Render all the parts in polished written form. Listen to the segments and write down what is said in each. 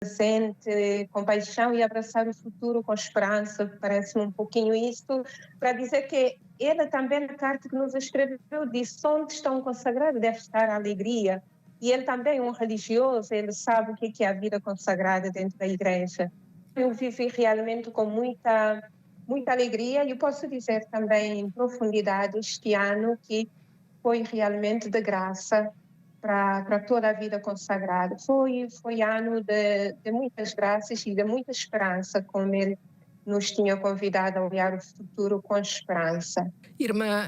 presente, compaixão e abraçar o futuro com esperança. Parece-me um pouquinho isso, para dizer que ele também, na carta que nos escreveu, disse: onde está um consagrado deve estar a alegria. E ele também é um religioso, ele sabe o que é a vida consagrada dentro da igreja. Eu vivi realmente com muita alegria, e eu posso dizer também em profundidade este ano que foi realmente de graça para toda a vida consagrada. Foi ano de muitas graças e de muita esperança, como ele nos tinha convidado a olhar o futuro com esperança. Irmã,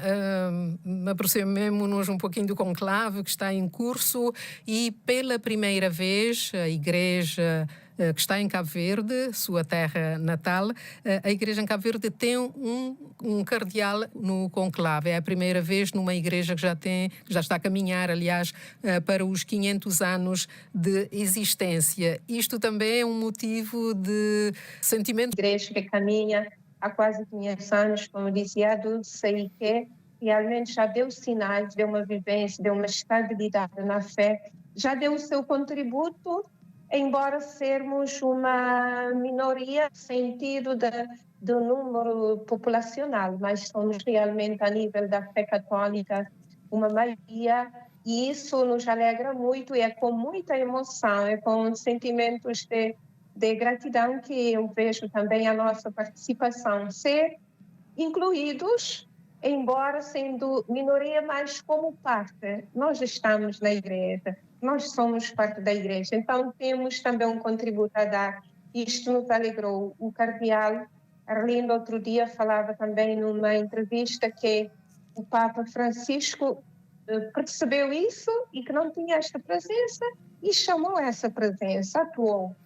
aproximemo-nos um pouquinho do conclave que está em curso e pela primeira vez a Igreja que está em Cabo Verde, sua terra natal, a Igreja em Cabo Verde tem um cardeal no conclave. É a primeira vez numa igreja que já está a caminhar, aliás, para os 500 anos de existência. Isto também é um motivo de sentimento. A igreja que caminha há quase 500 anos, como dizia a Dulce, e que realmente já deu sinais, deu uma vivência, deu uma estabilidade na fé, já deu o seu contributo, embora sermos uma minoria no sentido do número populacional, mas somos realmente, a nível da fé católica, uma maioria, e isso nos alegra muito, e é com muita emoção, é com sentimentos de gratidão que eu vejo também a nossa participação, ser incluídos, embora sendo minoria, mas como parte. Nós estamos na igreja, nós somos parte da igreja, então temos também um contributo a dar. Isto nos alegrou. O cardeal Arlindo outro dia falava também numa entrevista que o Papa Francisco percebeu isso e que não tinha esta presença e chamou essa presença, atuou.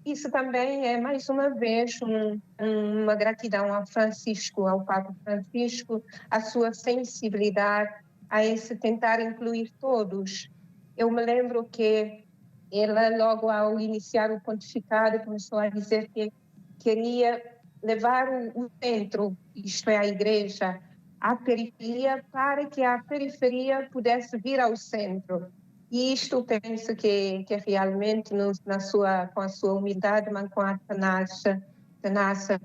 Isso também é, mais uma vez, uma gratidão ao Francisco, ao Papa Francisco, a sua sensibilidade a esse tentar incluir todos. Eu me lembro que ele, logo ao iniciar o pontificado, começou a dizer que queria levar o centro, isto é, a igreja, à periferia, para que a periferia pudesse vir ao centro. E isto penso que realmente com a sua humildade, mas com a tenaça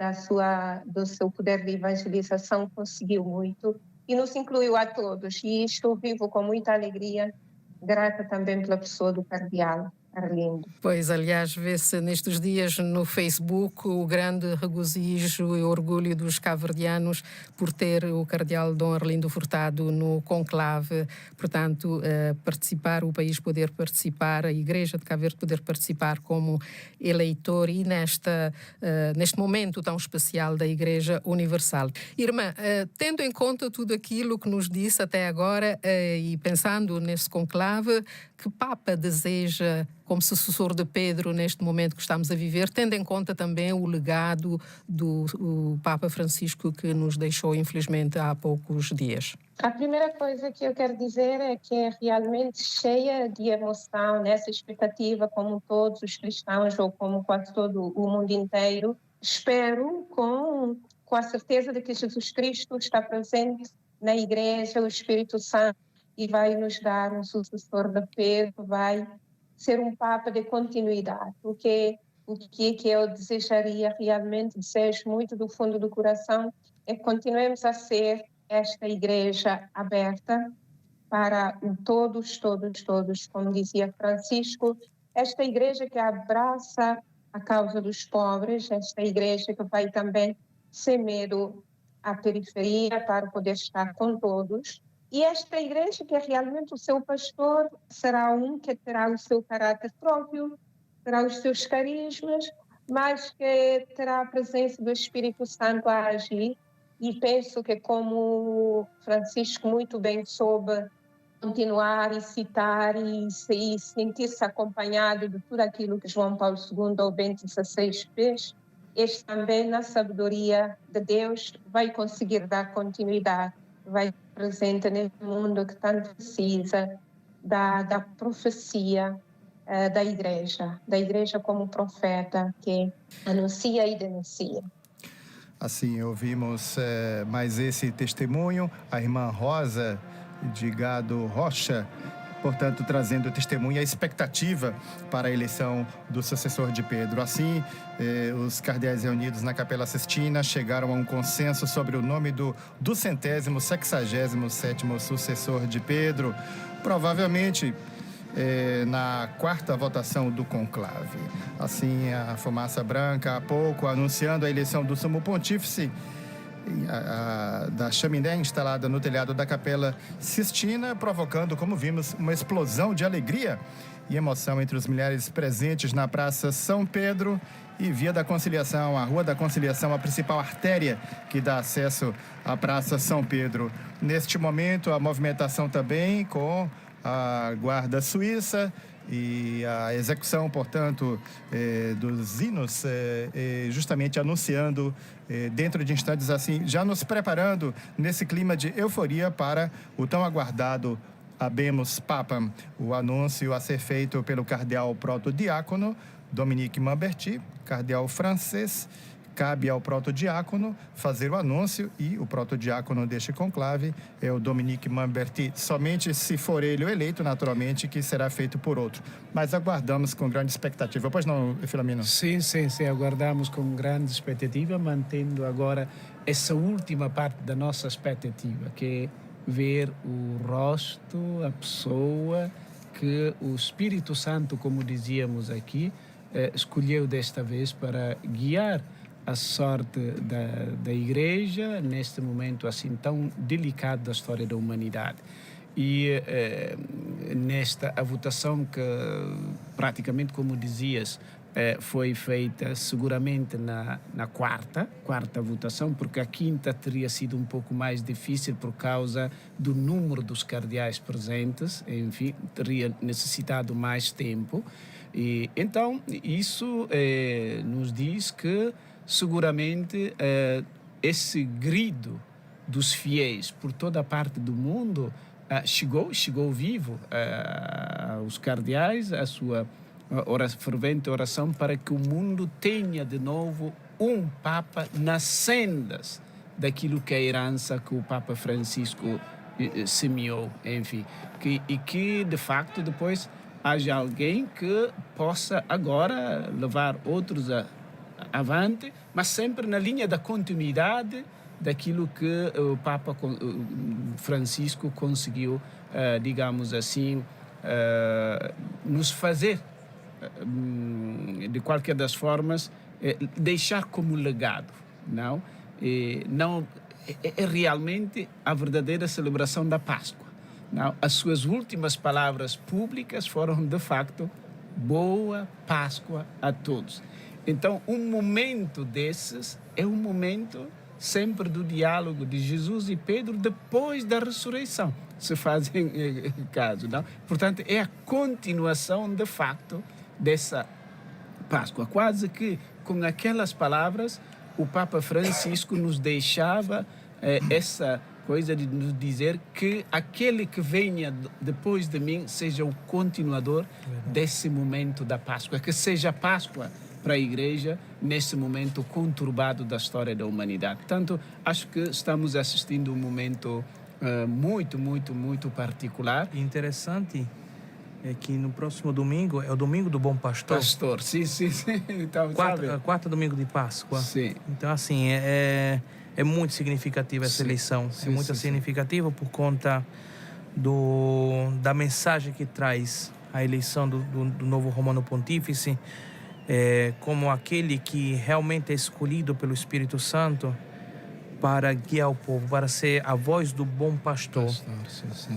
do seu poder de evangelização, conseguiu muito e nos incluiu a todos. E isto vivo com muita alegria, grata também pela pessoa do cardeal Arlindo. Pois, aliás, vê-se nestes dias no Facebook o grande regozijo e orgulho dos cabo-verdianos por ter o cardeal Dom Arlindo Furtado no conclave. Portanto, participar, o país poder participar, a Igreja de Cabo Verde poder participar como eleitor e neste momento tão especial da Igreja Universal. Irmã, tendo em conta tudo aquilo que nos disse até agora e pensando nesse conclave, que Papa deseja como sucessor de Pedro neste momento que estamos a viver, tendo em conta também o legado do Papa Francisco que nos deixou, infelizmente, há poucos dias? A primeira coisa que eu quero dizer é que é realmente cheia de emoção, nessa expectativa, como todos os cristãos ou como quase todo o mundo inteiro. Espero com a certeza de que Jesus Cristo está presente na Igreja, o Espírito Santo, e vai nos dar um sucessor de Pedro, vai ser um Papa de continuidade. O que eu desejaria realmente, desejo muito do fundo do coração, é que continuemos a ser esta Igreja aberta para todos, como dizia Francisco, esta Igreja que abraça a causa dos pobres, esta Igreja que vai também sem medo à periferia para poder estar com todos. E esta igreja que é realmente o seu pastor será um que terá o seu caráter próprio, terá os seus carismas, mas que terá a presença do Espírito Santo a agir. E penso que, como Francisco muito bem soube continuar e citar e sentir-se acompanhado de tudo aquilo que João Paulo II ou Bento XVI fez, este também, na sabedoria de Deus, vai conseguir dar continuidade, vai presente nesse mundo que tanto precisa da profecia da igreja como profeta que anuncia e denuncia. Assim, ouvimos mais esse testemunho. A irmã Rosa de Gado Rocha portanto, trazendo testemunho e a expectativa para a eleição do sucessor de Pedro. Assim, os cardeais reunidos na Capela Sistina chegaram a um consenso sobre o nome do 267º sucessor de Pedro, provavelmente na quarta votação do conclave. Assim, a fumaça branca, há pouco, anunciando a eleição do Sumo Pontífice, da chaminé instalada no telhado da Capela Sistina, provocando, como vimos, uma explosão de alegria e emoção entre os milhares presentes na Praça São Pedro e Via da Conciliação, a Rua da Conciliação, a principal artéria que dá acesso à Praça São Pedro. Neste momento, a movimentação também com a Guarda Suíça e a execução, portanto, dos hinos, justamente anunciando, dentro de instantes assim, já nos preparando nesse clima de euforia para o tão aguardado Habemus Papam, o anúncio a ser feito pelo cardeal protodiácono Dominique Mamberti, cardeal francês. Cabe ao protodiácono fazer o anúncio e o protodiácono deste conclave é o Dominique Mamberti. Somente se for ele o eleito, naturalmente, que será feito por outro. Mas aguardamos com grande expectativa. Pois não, Filomeno? Sim, aguardamos com grande expectativa, mantendo agora essa última parte da nossa expectativa, que é ver o rosto, a pessoa que o Espírito Santo, como dizíamos aqui, escolheu desta vez para guiar a sorte da Igreja neste momento assim tão delicado da história da humanidade. E a votação que praticamente, como dizias, foi feita seguramente na quarta votação, porque a quinta teria sido um pouco mais difícil por causa do número dos cardeais presentes, enfim, teria necessitado mais tempo. E então isso nos diz que seguramente esse grido dos fiéis por toda a parte do mundo chegou vivo aos cardeais, a sua fervente oração para que o mundo tenha de novo um Papa nas sendas daquilo que é a herança que o Papa Francisco semeou, enfim, e que de facto depois haja alguém que possa agora levar outros avante, mas sempre na linha da continuidade daquilo que o Papa Francisco conseguiu, digamos assim, nos fazer, de qualquer das formas, deixar como legado, não? É realmente a verdadeira celebração da Páscoa. Não? As suas últimas palavras públicas foram, de facto, Boa Páscoa a todos. Então, um momento desses é um momento sempre do diálogo de Jesus e Pedro depois da ressurreição, se fazem caso, não? Portanto, é a continuação, de facto, dessa Páscoa. Quase que com aquelas palavras o Papa Francisco nos deixava essa coisa de nos dizer que aquele que venha depois de mim seja o continuador desse momento da Páscoa, que seja a Páscoa para a Igreja nesse momento conturbado da história da humanidade. Portanto, acho que estamos assistindo um momento muito particular. Interessante é que no próximo domingo é o domingo do Bom Pastor. Sim. Então, quarto domingo de Páscoa. Sim. Então, assim, é muito significativa essa eleição. É muito significativa por conta da mensagem que traz a eleição do novo Romano Pontífice, como aquele que realmente é escolhido pelo Espírito Santo para guiar o povo, para ser a voz do bom pastor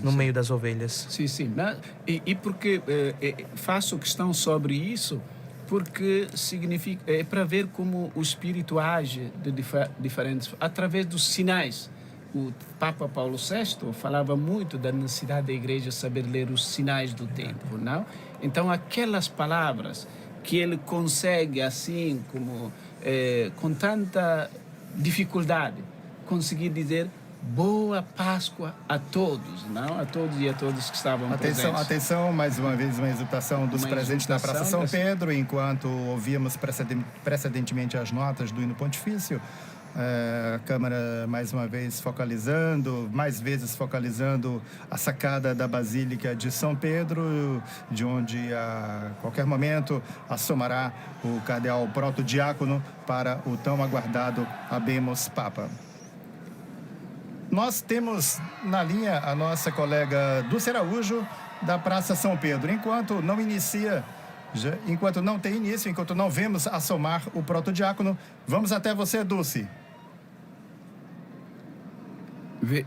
no meio das ovelhas. Sim. E porque faço questão sobre isso, porque significa para ver como o Espírito age de diferentes através dos sinais. O Papa Paulo VI falava muito da necessidade da Igreja saber ler os sinais do tempo, não? Então aquelas palavras que ele consegue assim como com tanta dificuldade conseguir dizer Boa Páscoa a todos, não? A todos e a todos que estavam presentes. Atenção, mais uma vez uma exultação dos presentes na Praça São Pedro, enquanto ouvíamos precedentemente as notas do hino pontifício. A câmera mais uma vez focalizando, mais vezes focalizando a sacada da Basílica de São Pedro, de onde a qualquer momento assomará o cardeal protodiácono para o tão aguardado Habemus Papa. Nós temos na linha a nossa colega Dulce Araújo, da Praça São Pedro. Enquanto não tem início, enquanto não vemos assomar o protodiácono, vamos até você, Dulce.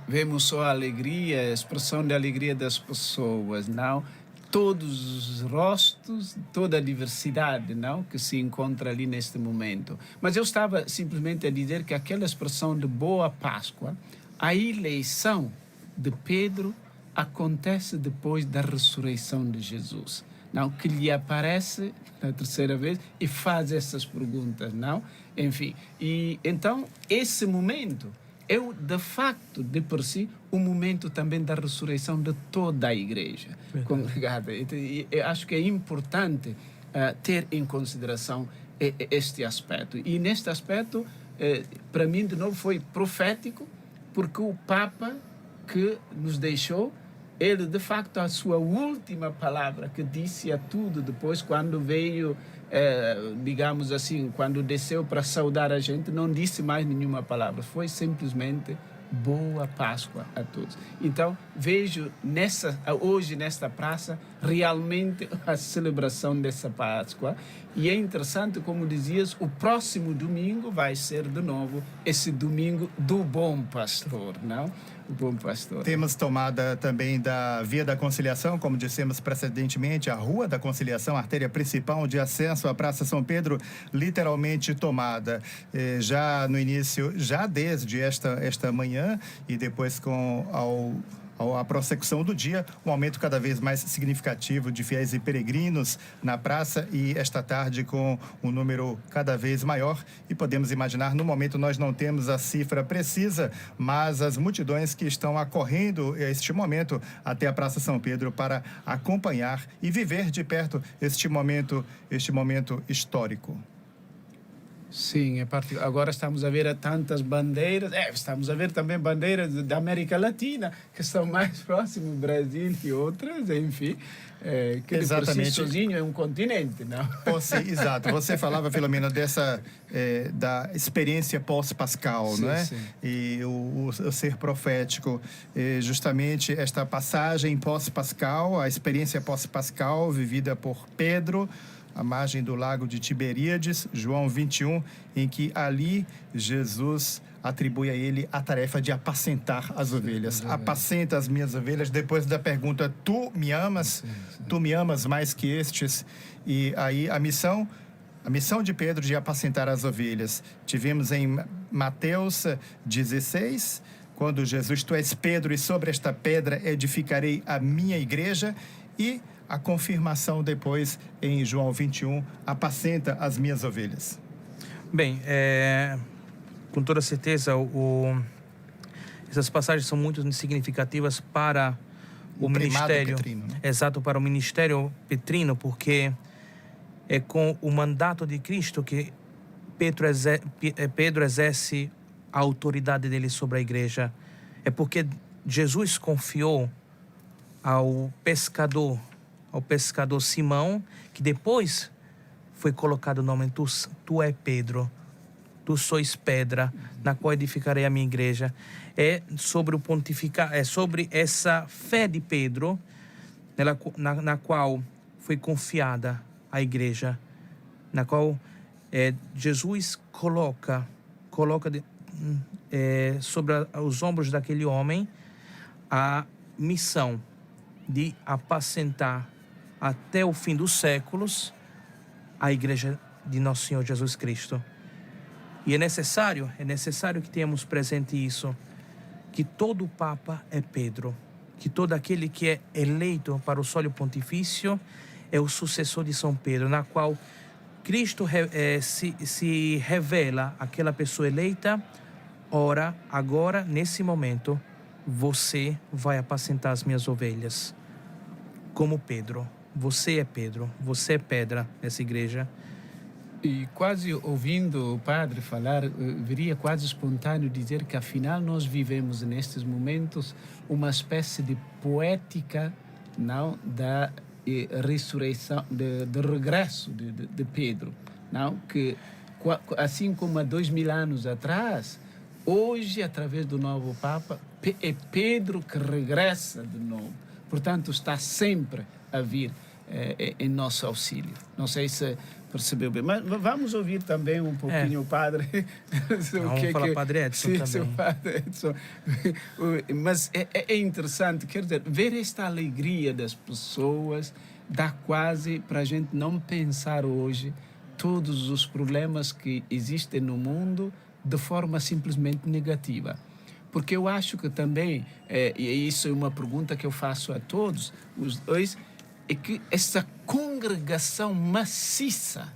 Vemos só a alegria, a expressão de alegria das pessoas, não? Todos os rostos, toda a diversidade, não? Que se encontra ali neste momento. Mas eu estava simplesmente a dizer que aquela expressão de Boa Páscoa, a eleição de Pedro acontece depois da ressurreição de Jesus, não? Que lhe aparece na terceira vez e faz essas perguntas, não? Enfim, e então esse momento é, de facto, de por si, um momento também da ressurreição de toda a igreja congregada. E eu acho que é importante ter em consideração este aspecto. E neste aspecto, para mim, de novo, foi profético, porque o Papa que nos deixou, ele, de facto, a sua última palavra, que disse a tudo depois, quando veio, digamos assim, quando desceu para saudar a gente, não disse mais nenhuma palavra. Foi simplesmente Boa Páscoa a todos. Então, vejo hoje nesta praça realmente a celebração dessa Páscoa. E é interessante, como dizias, o próximo domingo vai ser de novo esse domingo do Bom Pastor, não? O Bom Pastor. Temos tomada também da Via da Conciliação, como dissemos precedentemente, a Rua da Conciliação, a artéria principal de acesso à Praça São Pedro, literalmente tomada. Já no início, já desde esta manhã e depois a prossecução do dia, um aumento cada vez mais significativo de fiéis e peregrinos na praça, e esta tarde com um número cada vez maior. E podemos imaginar, no momento nós não temos a cifra precisa, mas as multidões que estão acorrendo este momento até a Praça São Pedro para acompanhar e viver de perto este momento histórico. Sim, agora estamos a ver tantas bandeiras, estamos a ver também bandeiras da América Latina, que estão mais próximos do Brasil que outras, enfim, que exatamente. Por si sozinho é um continente, não? Exato, você falava, Filomena, da experiência pós-pascal, não é? Sim. E o ser profético, justamente esta passagem pós-pascal, a experiência pós-pascal vivida por Pedro, à margem do lago de Tiberíades, João 21, em que ali Jesus atribui a ele a tarefa de apacentar as ovelhas. Apacenta as minhas ovelhas, depois da pergunta, tu me amas? Sim. Tu me amas mais que estes? E aí a missão de Pedro de apacentar as ovelhas. Tivemos em Mateus 16, quando Jesus, tu és Pedro e sobre esta pedra edificarei a minha igreja, e a confirmação depois em João 21, apacenta as minhas ovelhas. Bem, com toda certeza, essas passagens são muito significativas para o ministério petrino, né? Exato, para o ministério petrino, porque é com o mandato de Cristo que Pedro exerce a autoridade dele sobre a igreja. É porque Jesus confiou ao pescador Simão, que depois foi colocado o nome, tu é Pedro, tu sois pedra, na qual edificarei a minha igreja. É sobre o pontificar, é sobre essa fé de Pedro, na qual foi confiada a igreja, na qual Jesus coloca sobre os ombros daquele homem a missão de apacentar até o fim dos séculos a igreja de nosso Senhor Jesus Cristo. E é necessário que tenhamos presente isso, que todo Papa é Pedro, que todo aquele que é eleito para o sólio pontifício é o sucessor de São Pedro, na qual Cristo se revela aquela pessoa eleita. Ora, agora, nesse momento, você vai apacentar as minhas ovelhas. Como Pedro. Você é Pedro, você é pedra nessa igreja. E quase ouvindo o padre falar, viria quase espontâneo dizer que afinal nós vivemos nestes momentos uma espécie de poética, não, da ressurreição, de regresso de Pedro, não, que assim como há 2000 anos atrás, hoje através do novo Papa é Pedro que regressa de novo, portanto está sempre a vir em nosso auxílio. Não sei se percebeu bem, mas vamos ouvir também um pouquinho o padre. Vamos falar Padre Edson também. Padre Edson. Mas é interessante, quer dizer, ver esta alegria das pessoas dá quase para a gente não pensar hoje todos os problemas que existem no mundo de forma simplesmente negativa. Porque eu acho que também, e isso é uma pergunta que eu faço a todos os dois, é que essa congregação maciça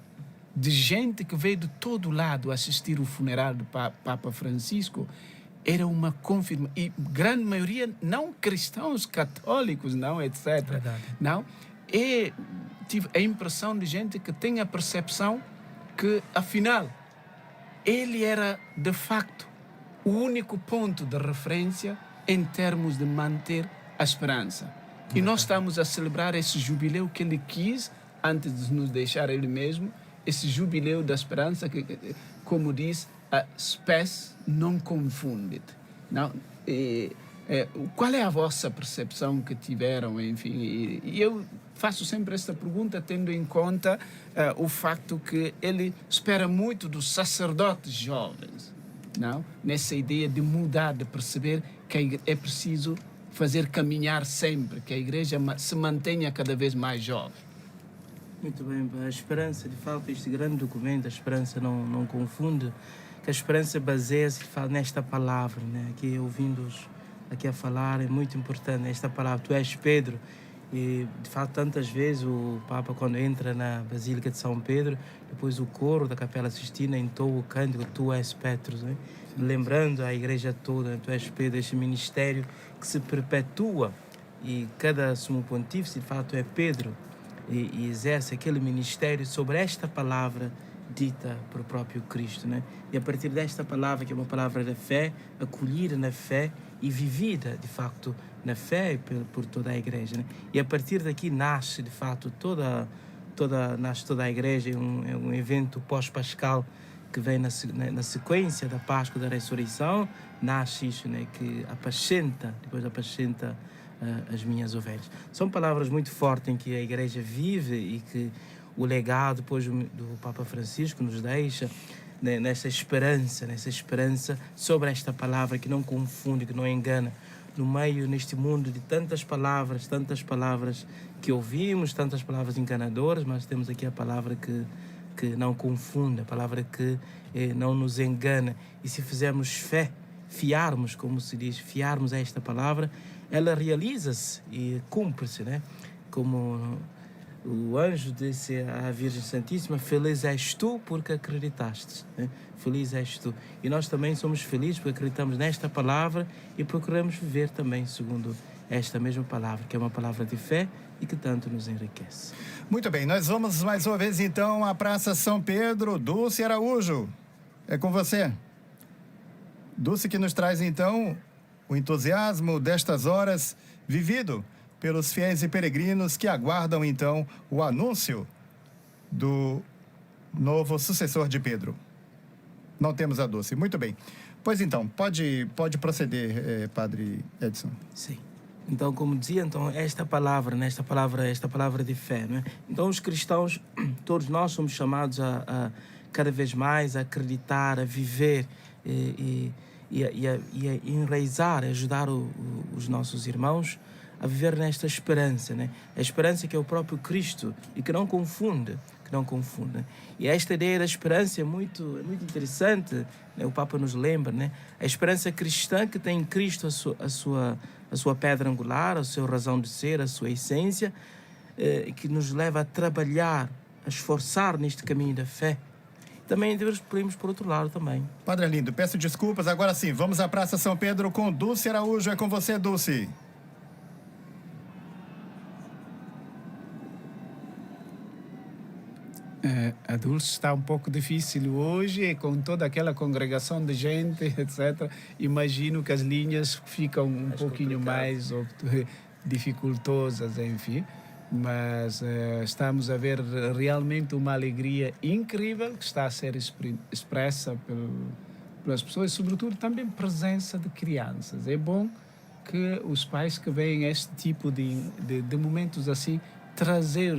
de gente que veio de todo lado assistir o funeral do Papa Francisco era uma confirmação. E grande maioria não cristãos, católicos, não, etc. Verdade. Não? E tive a impressão de gente que tem a percepção que, afinal, ele era, de facto, o único ponto de referência em termos de manter a esperança. E nós estamos a celebrar esse jubileu que ele quis, antes de nos deixar ele mesmo, esse jubileu da esperança que, como diz, a spes non confundit. Não? Qual é a vossa percepção que tiveram, enfim? E eu faço sempre esta pergunta tendo em conta o facto que ele espera muito dos sacerdotes jovens, não? Nessa ideia de mudar, de perceber que é preciso fazer caminhar sempre, que a igreja se mantenha cada vez mais jovem. Muito bem, a esperança, de fato, este grande documento, a esperança não confunde, que a esperança baseia-se nesta palavra, né? Aqui ouvindo-os aqui a falar, é muito importante esta palavra, tu és Pedro. E, de fato, tantas vezes o Papa, quando entra na Basílica de São Pedro, depois o coro da Capela Sistina entoa o cântico, tu és Petros, né? Lembrando a igreja toda, tu és Pedro, este ministério que se perpetua, e cada sumo pontífice, de fato, é Pedro, e exerce aquele ministério sobre esta palavra dita pelo próprio Cristo, né? E a partir desta palavra, que é uma palavra da fé, acolhida na fé e vivida, de facto, na fé por toda a igreja, né? E a partir daqui nasce, de fato, toda a igreja, é um evento pós-pascal que vem na sequência da Páscoa da Ressurreição, nasce isso, né? Que depois apacenta as minhas ovelhas. São palavras muito fortes em que a igreja vive e que o legado depois do Papa Francisco nos deixa, né, nessa esperança sobre esta palavra que não confunde, que não engana. Neste mundo de tantas palavras que ouvimos, tantas palavras enganadoras, mas temos aqui a palavra que não confunde, a palavra que não nos engana. E se fizermos fé, fiarmos, como se diz, fiarmos a esta palavra, ela realiza-se e cumpre-se, né? Como o anjo disse à Virgem Santíssima, feliz és tu porque acreditaste, né? Feliz és tu. E nós também somos felizes porque acreditamos nesta palavra e procuramos viver também segundo esta mesma palavra, que é uma palavra de fé e que tanto nos enriquece. Muito bem, nós vamos mais uma vez então à Praça São Pedro. Dulce Araújo, é com você. Dulce, que nos traz então o entusiasmo destas horas vivido pelos fiéis e peregrinos que aguardam então o anúncio do novo sucessor de Pedro. Não temos a Dulce. Muito bem. Pois então, pode proceder, Padre Edson. Sim. Então, como dizia, esta palavra de fé, né? Então, os cristãos, todos nós somos chamados a cada vez mais a acreditar, a viver e a enraizar, a ajudar os nossos irmãos a viver nesta esperança, né? A esperança que é o próprio Cristo e que não confunde. E esta ideia da esperança é muito interessante, né? O Papa nos lembra, né? A esperança cristã que tem em Cristo a sua pedra angular, a sua razão de ser, a sua essência, que nos leva a trabalhar, a esforçar neste caminho da fé. Também podemos por outro lado também. Padre Arlindo, peço desculpas. Agora sim, vamos à Praça São Pedro com Dulce Araújo. É com você, Dulce. A Dulce está um pouco difícil hoje, e com toda aquela congregação de gente, etc. Imagino que as linhas ficam um pouquinho mais dificultosas, enfim. Mas estamos a ver realmente uma alegria incrível que está a ser expressa pelas pessoas, sobretudo também presença de crianças. É bom que os pais que veem este tipo de momentos assim, trazer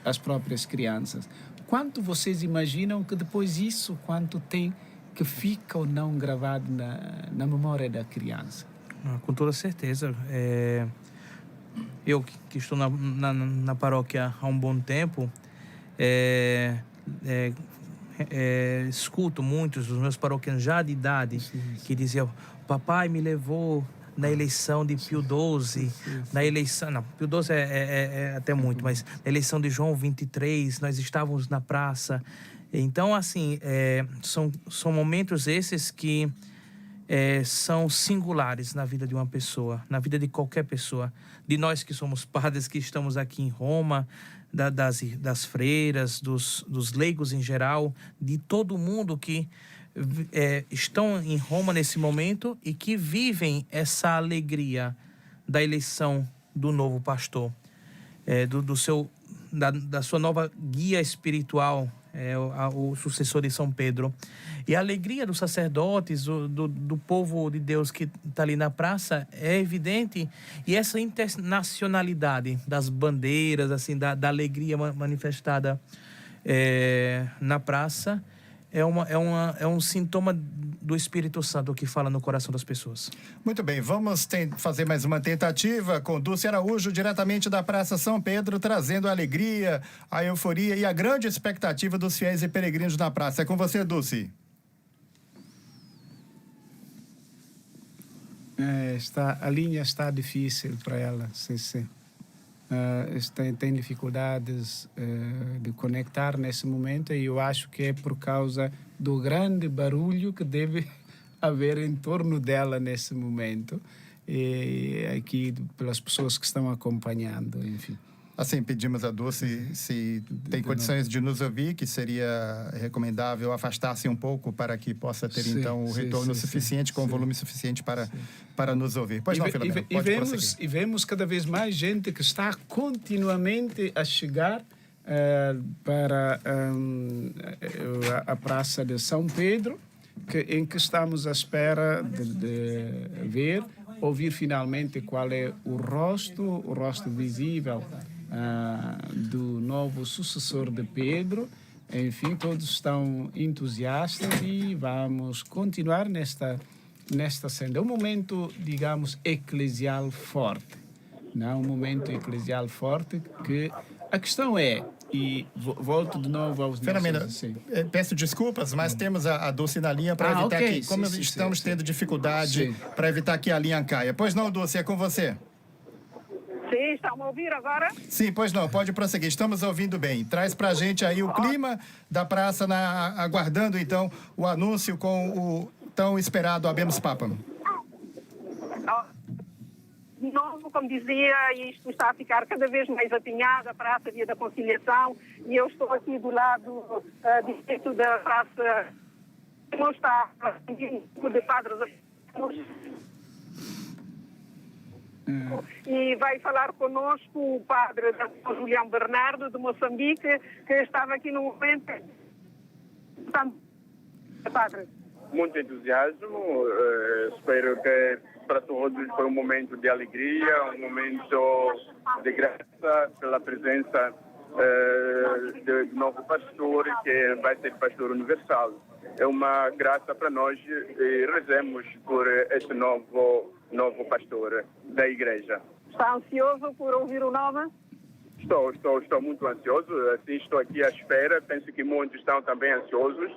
as próprias crianças. Quanto vocês imaginam que depois isso, quanto tem que fica ou não gravado na memória da criança? Com toda certeza. Eu que estou na paróquia há um bom tempo, escuto muitos dos meus paroquianos já de idade que diziam: papai me levou na eleição de Pio XII, na eleição... Não, Pio XII é até muito, mas na eleição de João 23, nós estávamos na praça. Então, assim, são momentos esses que são singulares na vida de uma pessoa, na vida de qualquer pessoa. De nós que somos padres, que estamos aqui em Roma, das freiras, dos leigos em geral, de todo mundo que estão em Roma nesse momento e que vivem essa alegria da eleição do novo pastor, da sua nova guia espiritual, o sucessor de São Pedro. E a alegria dos sacerdotes, do povo de Deus que está ali na praça é evidente. E essa internacionalidade das bandeiras, assim, da alegria manifestada na praça é um sintoma do Espírito Santo que fala no coração das pessoas. Muito bem, vamos fazer mais uma tentativa com Dulce Araújo, diretamente da Praça São Pedro, trazendo a alegria, a euforia e a grande expectativa dos fiéis e peregrinos na praça. É com você, Dulce. A linha está difícil para ela, sim. Tem dificuldades de conectar nesse momento, e eu acho que é por causa do grande barulho que deve haver em torno dela nesse momento, e aqui pelas pessoas que estão acompanhando, enfim. Assim, pedimos a Dulce se tem condições de nos ouvir, que seria recomendável afastar-se um pouco para que possa ter, então, o retorno suficiente, com volume suficiente para nos ouvir. Pois não, Filomeno, pode prosseguir. E vemos cada vez mais gente que está continuamente a chegar para a Praça de São Pedro, em que estamos à espera de ouvir finalmente qual é o rosto visível do novo sucessor de Pedro. Enfim, todos estão entusiastas e vamos continuar nesta senda. Um momento, digamos, eclesial forte. Não? Um momento eclesial forte que a questão é, e volto de novo aos... Filomeno, peço desculpas, mas temos a Dulce na linha para evitar que, como estamos tendo dificuldade, para evitar que a linha caia. Pois não, Dulce, é com você. Sim, estão a ouvir agora? Sim, pois não, pode prosseguir, estamos ouvindo bem. Traz para a gente aí o clima da praça, aguardando então o anúncio com o tão esperado Habemus Papam. De novo, como dizia, isto está a ficar cada vez mais apinhado, a Praça Via da Conciliação, e eu estou aqui do lado direito da praça, não está de padres e vai falar conosco o padre Julião Bernardo, de Moçambique, que estava aqui no momento. Padre. Muito entusiasmo, espero que para todos foi um momento de alegria, um momento de graça pela presença do novo pastor, que vai ser pastor universal. É uma graça para nós e rezemos por este novo pastor da igreja. Está ansioso por ouvir o nome? Estou muito ansioso, assim, estou aqui à espera, penso que muitos estão também ansiosos.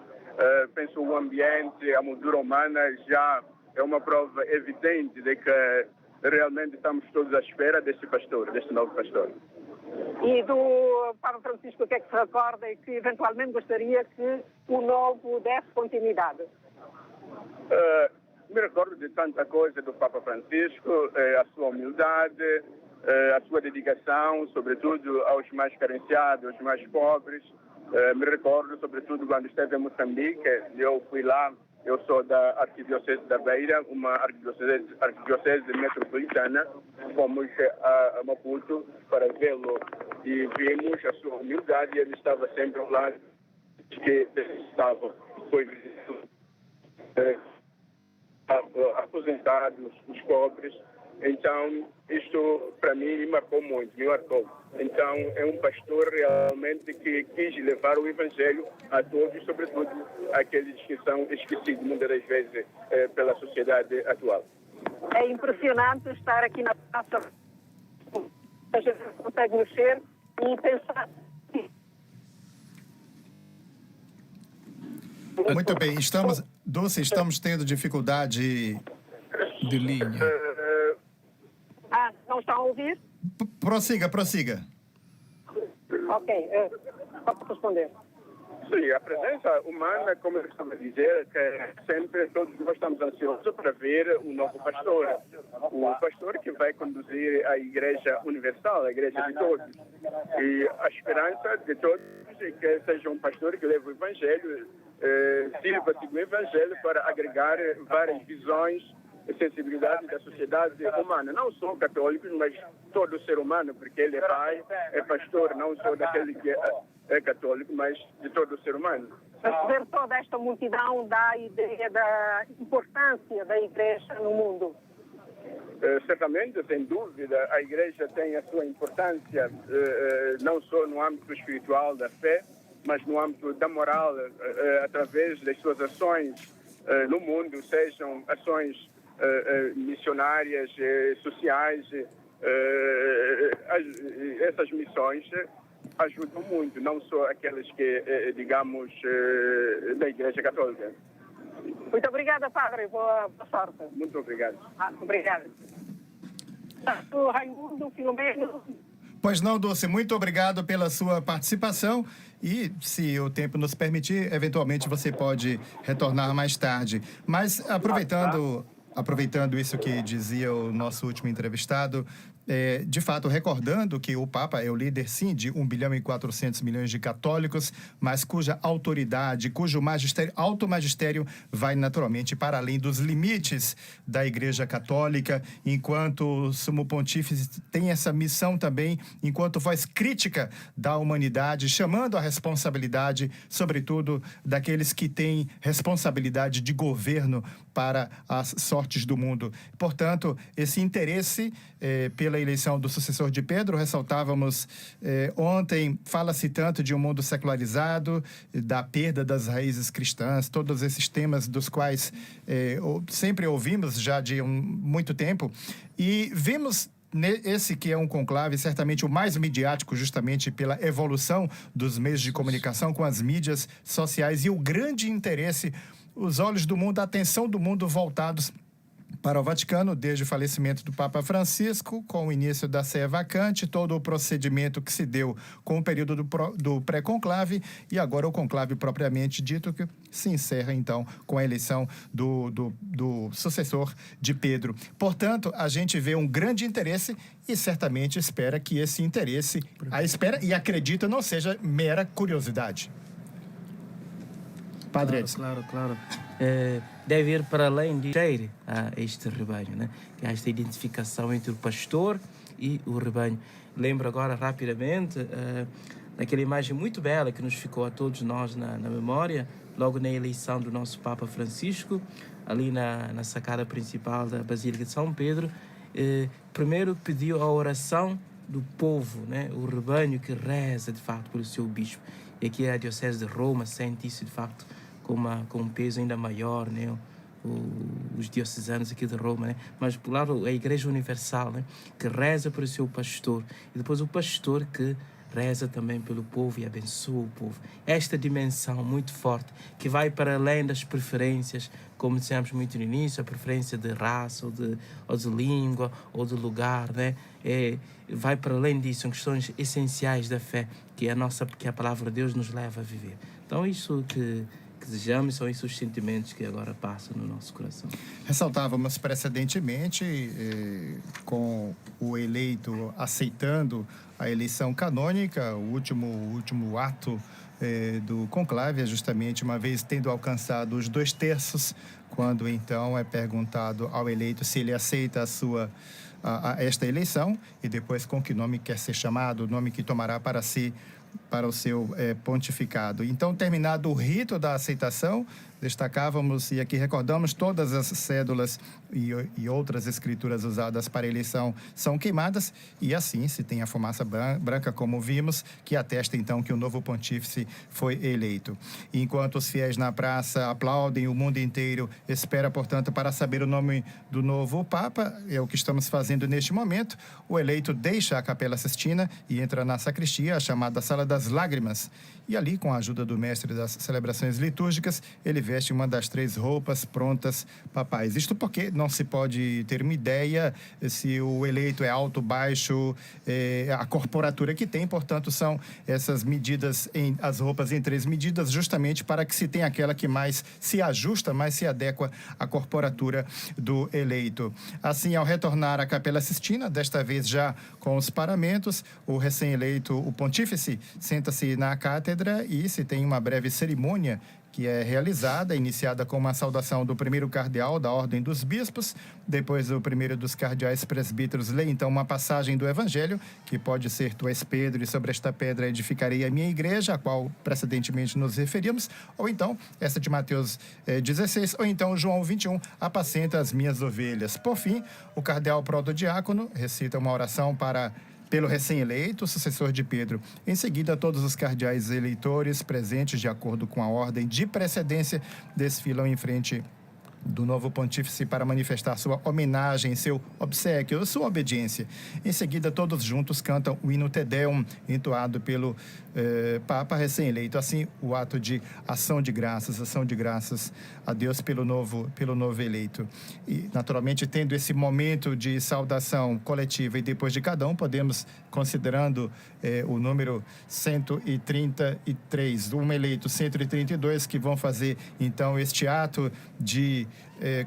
Penso que o ambiente, a moldura humana já é uma prova evidente de que realmente estamos todos à espera deste novo pastor. E do Papa Francisco, o que é que se recorda e que eventualmente gostaria que o novo desse continuidade? Me recordo de tanta coisa do Papa Francisco, a sua humildade, a sua dedicação, sobretudo aos mais carenciados, aos mais pobres, Me recordo, sobretudo, quando esteve em Moçambique, eu fui lá, eu sou da Arquidiocese da Beira, uma arquidiocese metropolitana, fomos a Maputo para vê-lo e vimos a sua humildade e ele estava sempre ao lado que estava, foi aposentados, os pobres. Então, isto para mim me marcou muito, me marcou. Então, é um pastor realmente que quis levar o Evangelho a todos, sobretudo aqueles que são esquecidos muitas das vezes pela sociedade atual. É impressionante estar aqui na praça, a gente consegue mexer e pensar. Muito bem, estamos tendo dificuldade de linha. Não estão a ouvir? Prossiga. Ok, posso responder. Sim, a presença humana, como eu estava a dizer, que sempre todos nós estamos ansiosos para ver o novo pastor. O pastor que vai conduzir a Igreja Universal, a Igreja de todos. E a esperança de todos é que seja um pastor que leve o Evangelho, sirva-se do Evangelho para agregar várias visões e sensibilidades da sociedade humana. Não só católicos, mas todo ser humano, porque ele é pai, é pastor, não só daquele que é católico, mas de todo o ser humano. Ver toda esta multidão dá a ideia da importância da Igreja no mundo. Certamente, sem dúvida, a Igreja tem a sua importância, não só no âmbito espiritual da fé, mas no âmbito da moral, através das suas ações no mundo, sejam ações missionárias, sociais. Essas missões ajudam muito, não só aquelas que, digamos, da Igreja Católica. Muito obrigada, Padre. Boa sorte. Muito obrigado. Obrigado. O Raimundo Filomeno. Pois não, Dulce, muito obrigado pela sua participação e, se o tempo nos permitir, eventualmente você pode retornar mais tarde. Mas aproveitando isso que dizia o nosso último entrevistado, de fato, recordando que o Papa é o líder, sim, de 1 bilhão e 400 milhões de católicos, mas cuja autoridade, cujo magistério, alto magistério vai naturalmente para além dos limites da Igreja Católica, enquanto o Sumo Pontífice tem essa missão também, enquanto voz crítica da humanidade, chamando a responsabilidade, sobretudo, daqueles que têm responsabilidade de governo para as sortes do mundo. Portanto, esse interesse pela eleição do sucessor de Pedro, ressaltávamos ontem, fala-se tanto de um mundo secularizado, da perda das raízes cristãs, todos esses temas dos quais sempre ouvimos já de muito tempo, e vimos esse que é um conclave, certamente o mais midiático, justamente pela evolução dos meios de comunicação com as mídias sociais e o grande interesse, os olhos do mundo, a atenção do mundo voltados para o Vaticano, desde o falecimento do Papa Francisco, com o início da Sé vacante, todo o procedimento que se deu com o período do pré-conclave e agora o conclave propriamente dito, que se encerra, então, com a eleição do sucessor de Pedro. Portanto, a gente vê um grande interesse e certamente espera que esse interesse, e acredita, não seja mera curiosidade. Padre Edson. Claro. Deve ir para além de cheire a este rebanho, né? Que há esta identificação entre o pastor e o rebanho. Lembro agora rapidamente daquela imagem muito bela que nos ficou a todos nós na memória, logo na eleição do nosso Papa Francisco, ali na sacada principal da Basílica de São Pedro. Primeiro pediu a oração do povo, né? O rebanho que reza de facto pelo seu bispo. E aqui a Diocese de Roma sente isso de facto com um peso ainda maior, né? Os diocesanos aqui de Roma, né? Mas por lado a Igreja Universal, né? Que reza pelo seu pastor, e depois o pastor que reza também pelo povo e abençoa o povo. Esta dimensão muito forte que vai para além das preferências, como dissemos muito no início, a preferência de raça ou de língua ou de lugar, né? Vai para além disso, são questões essenciais da fé que a palavra de Deus nos leva a viver. Então isso que desejamos, são esses os sentimentos que agora passam no nosso coração. Ressaltávamos precedentemente com o eleito aceitando a eleição canônica, o último ato do conclave é justamente uma vez tendo alcançado os 2/3, quando então é perguntado ao eleito se ele aceita esta eleição e depois com que nome quer ser chamado, o nome que tomará para si, para o seu pontificado. Então, terminado o rito da aceitação, destacávamos e aqui recordamos todas as cédulas e outras escrituras usadas para eleição são queimadas e assim se tem a fumaça branca, como vimos, que atesta então que o novo pontífice foi eleito. Enquanto os fiéis na praça aplaudem, o mundo inteiro espera, portanto, para saber o nome do novo Papa. É o que estamos fazendo neste momento. O eleito deixa a Capela Sistina e entra na sacristia, a chamada Sala das Lágrimas. E ali, com a ajuda do mestre das celebrações litúrgicas, ele veste uma das 3 roupas prontas papais. Isto porque não se pode ter uma ideia se o eleito é alto, baixo, a corporatura que tem. Portanto, são essas medidas, as roupas em 3 medidas, justamente para que se tenha aquela que mais se ajusta, mais se adequa à corporatura do eleito. Assim, ao retornar à Capela Sistina, desta vez já com os paramentos, o recém-eleito, o pontífice, senta-se na cátedra e se tem uma breve cerimônia que é realizada, iniciada com uma saudação do primeiro cardeal da Ordem dos Bispos. Depois o primeiro dos cardeais presbíteros lê então uma passagem do Evangelho, que pode ser: Tu és Pedro, e sobre esta pedra edificarei a minha igreja, a qual precedentemente nos referimos, ou então essa de Mateus 16, ou então João 21, apacenta as minhas ovelhas. Por fim, o cardeal protodiácono recita uma oração pelo recém-eleito, sucessor de Pedro. Em seguida, todos os cardeais eleitores presentes, de acordo com a ordem de precedência, desfilam em frente do novo pontífice para manifestar sua homenagem, seu obséquio, sua obediência. Em seguida, todos juntos cantam o hino Te Deum, entoado pelo Papa recém-eleito. Assim, o ato de ação de graças a Deus pelo novo eleito. E, naturalmente, tendo esse momento de saudação coletiva e depois de cada um, podemos, considerando o número 133, um eleito 132, que vão fazer, então, este ato de,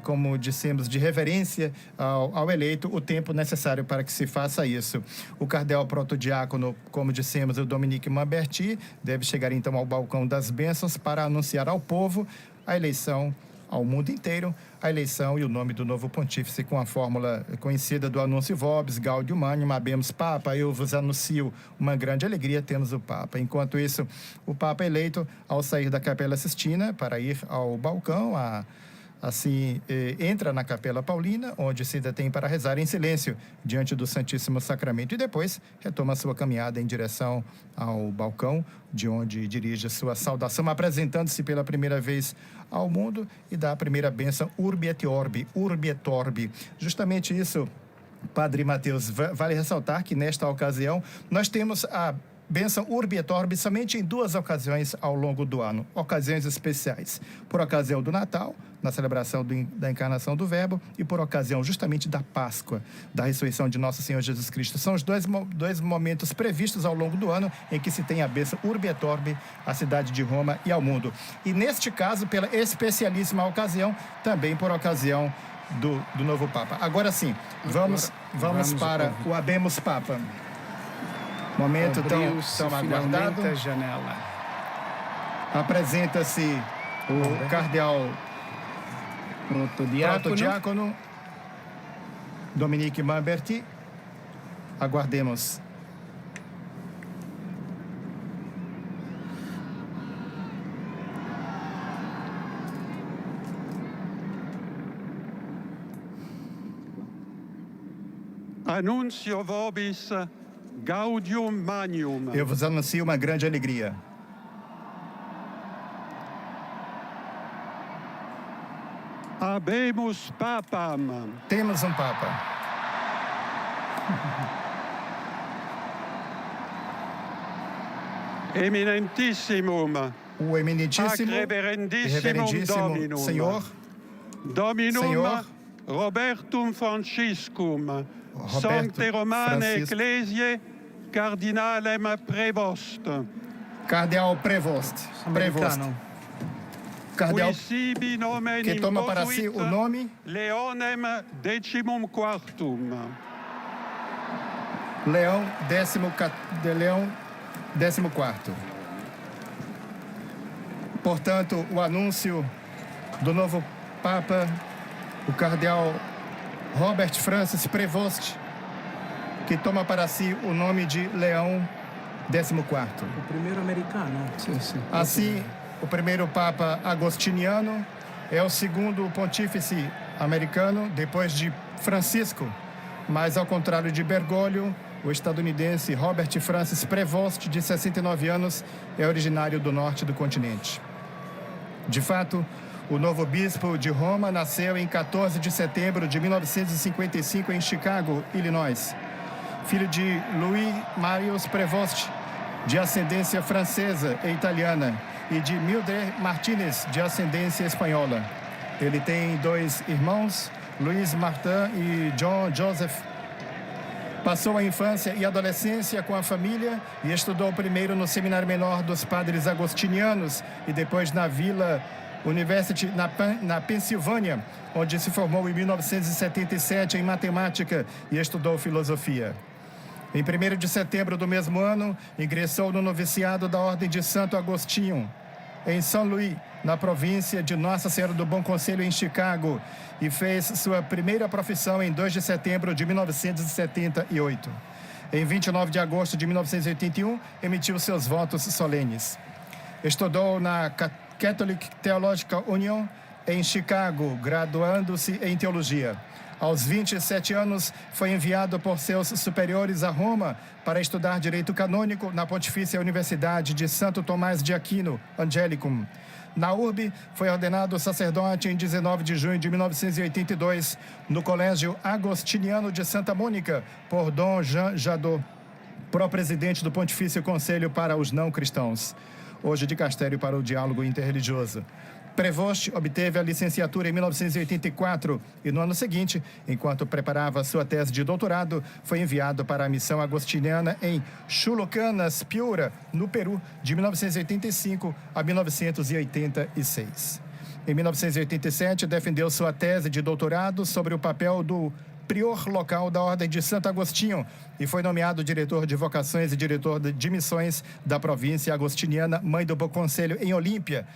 como dissemos, de reverência ao eleito, o tempo necessário para que se faça isso. O cardeal protodiácono, como dissemos, o Dominique Mamberti, deve chegar então ao balcão das bênçãos para anunciar ao povo a eleição, ao mundo inteiro, a eleição e o nome do novo pontífice, com a fórmula conhecida do Anúncio Vobis, Gaudium Magnum, Habemus Papa, eu vos anuncio uma grande alegria, temos o Papa. Enquanto isso, o Papa eleito, ao sair da Capela Sistina para ir ao balcão, assim, entra na Capela Paulina, onde se detém para rezar em silêncio diante do Santíssimo Sacramento e depois retoma sua caminhada em direção ao balcão, de onde dirige sua saudação, apresentando-se pela primeira vez ao mundo e dá a primeira bênção, Urbi et Orbi, Urbi et Orbi. Justamente isso, Padre Mateus, vale ressaltar que nesta ocasião nós temos a bênção Urbi et Orbi somente em 2 ocasiões ao longo do ano, ocasiões especiais. Por ocasião do Natal, na celebração da encarnação do Verbo, e por ocasião justamente da Páscoa, da ressurreição de Nosso Senhor Jesus Cristo. São os dois momentos previstos ao longo do ano em que se tem a bênção Urbi et Orbi à cidade de Roma e ao mundo. E neste caso, pela especialíssima ocasião, também por ocasião do novo Papa. Agora sim, vamos para o Habemus Papa. Momento tão aguardado. A janela. Apresenta-se o cardeal protodiácono Dominique Mamberti. Aguardemos. Annuncio vobis Gaudium Magnum. Eu vos anuncio uma grande alegria. Habemus Papam. Temos um Papa. Eminentissimum. O eminentíssimo, reverendíssimo Senhor Dominum Robertum Franciscum. Sancte Romane Ecclesiae Cardinalem Prevost. Cardeal Prevost. Cardeal que toma para si o nome Leonem Decimum Quartum. Leão 14º. portanto, o anúncio do novo Papa, o cardeal Robert Francis Prevost, que toma para si o nome de Leão XIV. O primeiro americano. Sim, sim. Assim, o primeiro Papa agostiniano é o segundo pontífice americano, depois de Francisco, mas ao contrário de Bergoglio, o estadunidense Robert Francis Prevost, de 69 anos, é originário do norte do continente. De fato, o novo bispo de Roma nasceu em 14 de setembro de 1955 em Chicago, Illinois. Filho de Louis Marius Prevost, de ascendência francesa e italiana, e de Mildred Martinez, de ascendência espanhola. Ele tem 2 irmãos, Luiz Martin e John Joseph. Passou a infância e adolescência com a família e estudou primeiro no Seminário Menor dos Padres Agostinianos e depois na Villa University, na Pensilvânia, onde se formou em 1977 em matemática e estudou filosofia. Em 1º de setembro do mesmo ano, ingressou no noviciado da Ordem de Santo Agostinho, em São Luís, na província de Nossa Senhora do Bom Conselho, em Chicago, e fez sua primeira profissão em 2 de setembro de 1978. Em 29 de agosto de 1981, emitiu seus votos solenes. Estudou na Catholic Theological Union, em Chicago, graduando-se em teologia. Aos 27 anos, foi enviado por seus superiores a Roma para estudar direito canônico na Pontifícia Universidade de Santo Tomás de Aquino, Angelicum. Na urbe, foi ordenado sacerdote em 19 de junho de 1982, no Colégio Agostiniano de Santa Mônica, por Dom Jean Jadot, pró-presidente do Pontifício Conselho para os Não Cristãos, hoje dicastério para o diálogo interreligioso. Prevost obteve a licenciatura em 1984 e, no ano seguinte, enquanto preparava sua tese de doutorado, foi enviado para a missão agostiniana em Chulucanas, Piura, no Peru, de 1985 a 1986. Em 1987, defendeu sua tese de doutorado sobre o papel do prior local da Ordem de Santo Agostinho e foi nomeado diretor de vocações e diretor de missões da província agostiniana Mãe do Bom Conselho, em Olímpia,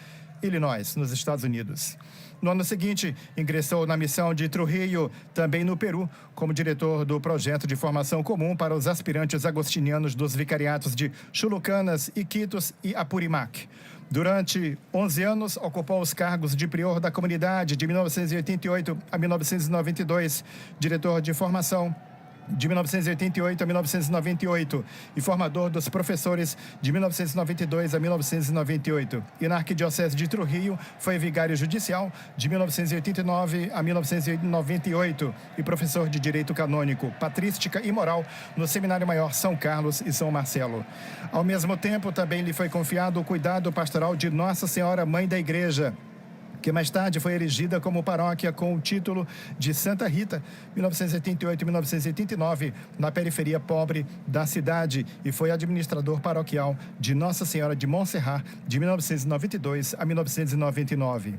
Illinois, nos Estados Unidos. No ano seguinte, ingressou na missão de Trujillo, também no Peru, como diretor do projeto de formação comum para os aspirantes agostinianos dos vicariatos de Chulucanas, Iquitos e Apurimac. Durante 11 anos, ocupou os cargos de prior da comunidade de 1988 a 1992, diretor de formação de 1988 a 1998 e formador dos professores de 1992 a 1998. E na Arquidiocese de Trujillo foi vigário judicial de 1989 a 1998 e professor de Direito Canônico, Patrística e Moral no Seminário Maior São Carlos e São Marcelo. Ao mesmo tempo, também lhe foi confiado o cuidado pastoral de Nossa Senhora Mãe da Igreja, que mais tarde foi erigida como paróquia com o título de Santa Rita, 1978 e 1989, na periferia pobre da cidade, e foi administrador paroquial de Nossa Senhora de Montserrat, de 1992 a 1999.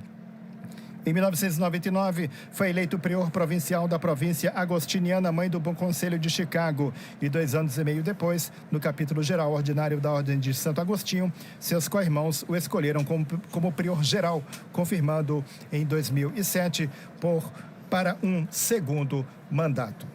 Em 1999, foi eleito prior provincial da província agostiniana Mãe do Bom Conselho de Chicago e 2 anos e meio depois, no capítulo geral ordinário da Ordem de Santo Agostinho, seus co-irmãos o escolheram como prior geral, confirmando em 2007 para um segundo mandato.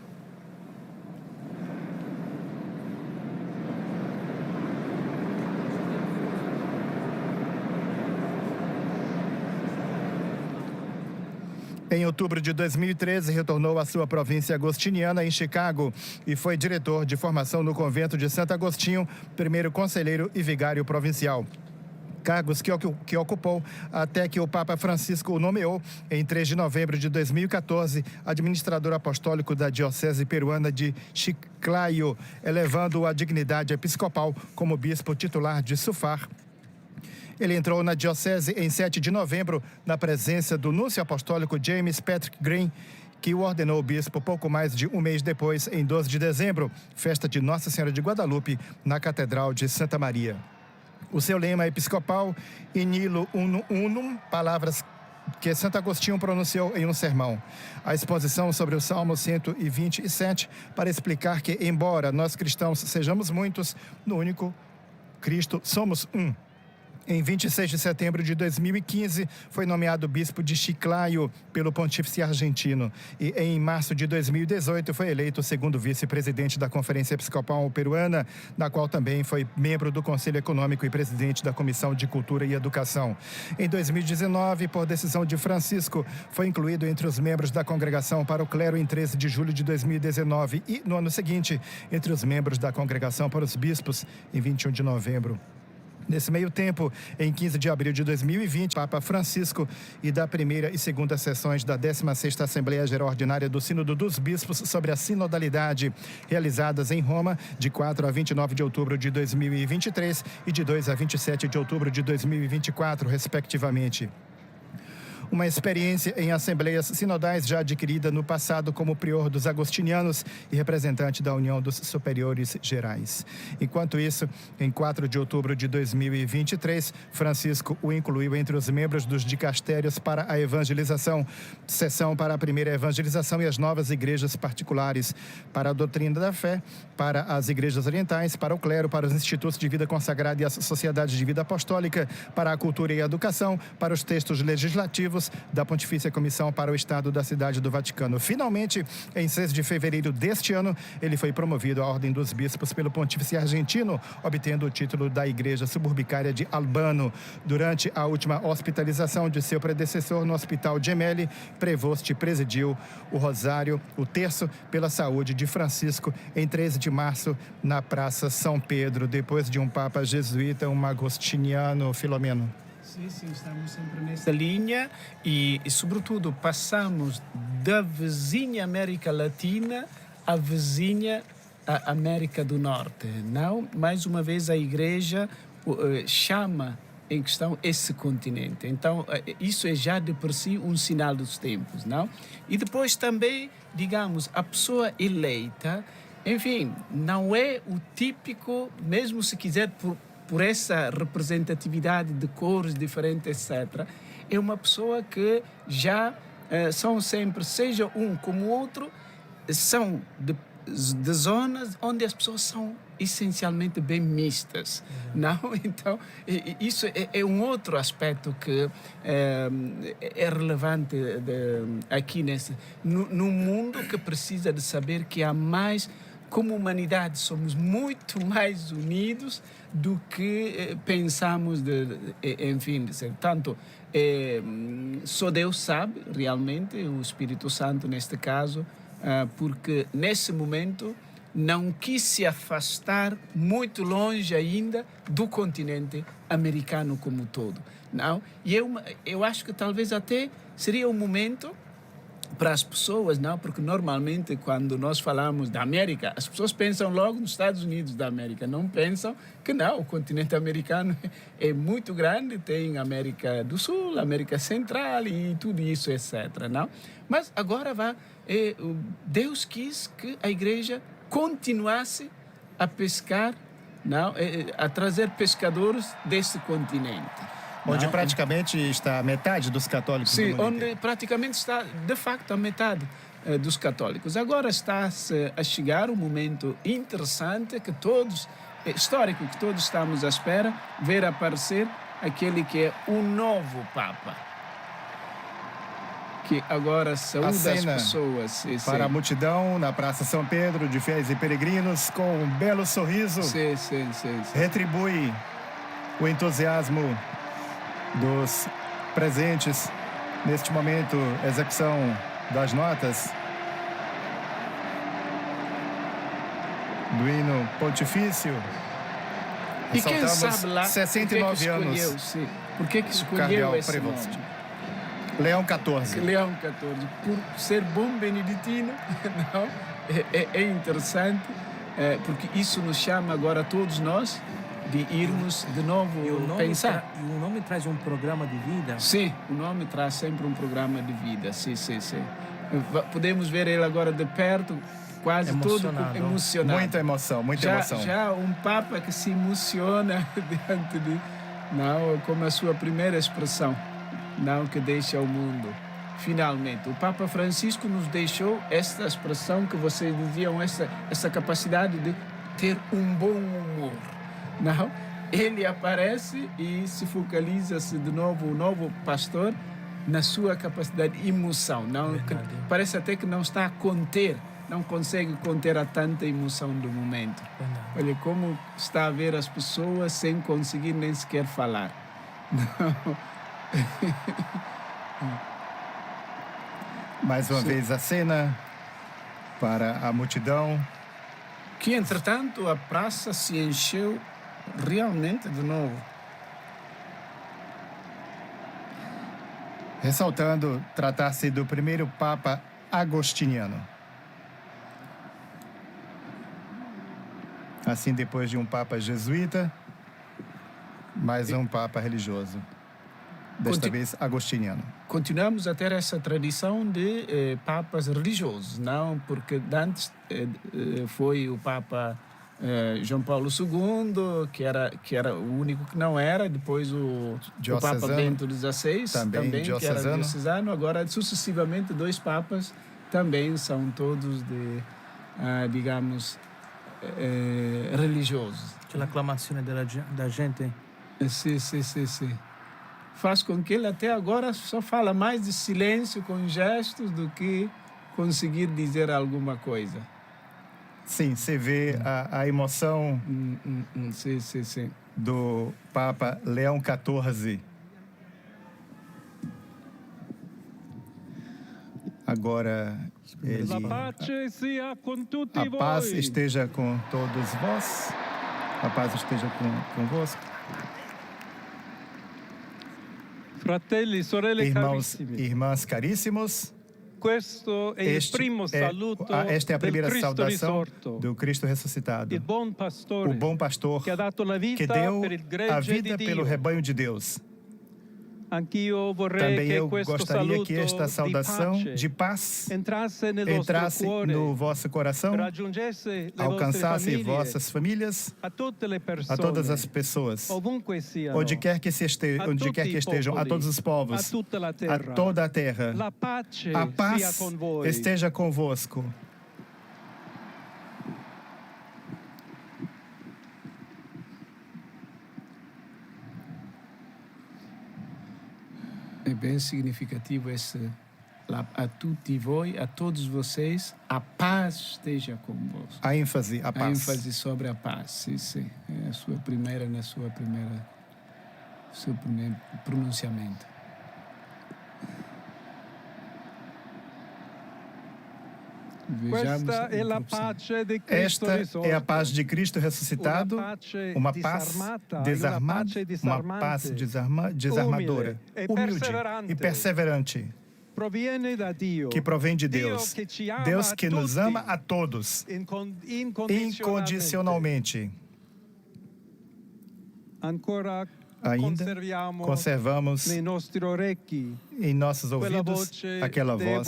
Em outubro de 2013, retornou à sua província agostiniana, em Chicago, e foi diretor de formação no convento de Santo Agostinho, primeiro conselheiro e vigário provincial. Cargos que ocupou até que o Papa Francisco o nomeou, em 3 de novembro de 2014, administrador apostólico da Diocese Peruana de Chiclayo, elevando-o à dignidade episcopal como bispo titular de Sufar. Ele entrou na diocese em 7 de novembro, na presença do núncio apostólico James Patrick Green, que o ordenou bispo pouco mais de um mês depois, em 12 de dezembro, festa de Nossa Senhora de Guadalupe, na Catedral de Santa Maria. O seu lema episcopal, In Nihilo Unum, palavras que Santo Agostinho pronunciou em um sermão. A exposição sobre o Salmo 127, para explicar que, embora nós cristãos sejamos muitos, no único Cristo somos um. Em 26 de setembro de 2015, foi nomeado bispo de Chiclayo pelo pontífice argentino. E em março de 2018, foi eleito o segundo vice-presidente da Conferência Episcopal Peruana, na qual também foi membro do Conselho Econômico e presidente da Comissão de Cultura e Educação. Em 2019, por decisão de Francisco, foi incluído entre os membros da Congregação para o Clero em 13 de julho de 2019 e, no ano seguinte, entre os membros da Congregação para os Bispos, em 21 de novembro. Nesse meio tempo, em 15 de abril de 2020, Papa Francisco e da primeira e segunda sessões da 16ª Assembleia Geral Ordinária do Sínodo dos Bispos sobre a sinodalidade, realizadas em Roma de 4 a 29 de outubro de 2023 e de 2 a 27 de outubro de 2024, respectivamente. Uma experiência em assembleias sinodais já adquirida no passado como prior dos agostinianos e representante da União dos Superiores Gerais. Enquanto isso, em 4 de outubro de 2023, Francisco o incluiu entre os membros dos dicastérios para a evangelização, sessão para a primeira evangelização e as novas igrejas particulares, para a doutrina da fé, para as igrejas orientais, para o clero, para os institutos de vida consagrada e as sociedades de vida apostólica, para a cultura e a educação, para os textos legislativos da Pontifícia Comissão para o Estado da Cidade do Vaticano. Finalmente, em 6 de fevereiro deste ano, ele foi promovido à Ordem dos Bispos pelo Pontífice argentino, obtendo o título da Igreja Suburbicária de Albano. Durante a última hospitalização de seu predecessor no Hospital Gemelli, Prevost presidiu o Rosário, o terço pela saúde de Francisco, em 13 de março, na Praça São Pedro, depois de um Papa jesuíta, um agostiniano, Filomeno. Sim, estamos sempre nessa linha e, sobretudo, passamos da vizinha América Latina à vizinha América do Norte. Não? Mais uma vez, a Igreja chama em questão esse continente. Então, isso é já de por si um sinal dos tempos. Não? E depois também, digamos, a pessoa eleita, enfim, não é o típico, mesmo se quiser, por essa representatividade de cores diferentes, etc., é uma pessoa que já são sempre, seja um como o outro, são de zonas onde as pessoas são essencialmente bem mistas. Não? Então, isso é um outro aspecto que é relevante aqui no mundo, que precisa de saber que há mais. Como humanidade, somos muito mais unidos do que pensamos, enfim, tanto só Deus sabe, realmente, o Espírito Santo, neste caso, porque nesse momento não quis se afastar muito longe ainda do continente americano como um todo. Não? E eu acho que talvez até seria um momento para as pessoas, não? Porque normalmente quando nós falamos da América, as pessoas pensam logo nos Estados Unidos da América, não pensam que não, o continente americano é muito grande, tem América do Sul, América Central e tudo isso, etc. Não? Mas agora Deus quis que a Igreja continuasse a pescar, não? A trazer pescadores desse continente. Onde praticamente está a metade dos católicos. Sim, onde praticamente está, de facto, a metade dos católicos. Agora está-se a chegar um momento interessante histórico, que todos estamos à espera, ver aparecer aquele que é o novo Papa, que agora saúda as pessoas. Para a multidão na Praça São Pedro, de fiéis e peregrinos, com um belo sorriso, sim. retribui o entusiasmo dos presentes neste momento, execução das notas do hino pontifício. E quem sabe lá 69 anos. Por que escolheu esse nome? Leão XIV. Leão XIV. Por ser bom beneditino, não? É interessante, porque isso nos chama agora a todos nós de irmos de novo pensar. E o nome traz um programa de vida? Sim, o nome traz sempre um programa de vida, sim. Podemos ver ele agora de perto, quase emocionado. Todo emocionado. Muita emoção. Já um Papa que se emociona diante de... Não, como a sua primeira expressão, não, que deixa o mundo. Finalmente, o Papa Francisco nos deixou esta expressão que vocês diziam, essa capacidade de ter um bom humor. Não? ele aparece e se focaliza-se de novo, o novo pastor, na sua capacidade de emoção. Não, parece até que não está a conter, não consegue conter a tanta emoção do momento. Olha como está a ver as pessoas sem conseguir nem sequer falar. Não. Mais uma vez a cena para a multidão. Que, entretanto, a praça se encheu realmente de novo. Ressaltando tratar-se do primeiro Papa agostiniano. Assim, depois de um Papa jesuíta, mais um Papa religioso. Desta vez agostiniano. Continuamos a ter essa tradição de papas religiosos, não? Porque antes foi o Papa João Paulo II, que era o único que não era, depois o Papa Bento XVI, também que era diocesano, agora sucessivamente 2 papas também são todos de, digamos, religiosos. Aquela aclamação da gente. Sim. Faz com que ele até agora só fala mais de silêncio com gestos do que conseguir dizer alguma coisa. Sim, você vê a emoção Sim. do Papa Leão XIV. Agora, a paz esteja com todos vós. A paz esteja convosco. Fratelli, sorelle, Irmãos carissimi. e irmãs caríssimos, esta é a primeira saudação do Cristo ressuscitado, o bom pastor que deu a vida pelo rebanho de Deus. Também eu gostaria que esta saudação de paz entrasse no vosso coração, alcançasse vossas famílias, a todas as pessoas, onde quer que estejam, a todos os povos, a toda a terra. A paz esteja convosco. É bem significativo esse a tutti voi, a todos vocês, a paz esteja convosco. A ênfase, a paz. A ênfase sobre a paz, sim. É seu primeiro pronunciamento. Esta é a paz de Cristo ressuscitado, uma paz desarmadora, humilde e perseverante, que provém de Deus. Deus que nos ama a todos, incondicionalmente. Ainda conservamos em nossos ouvidos aquela voz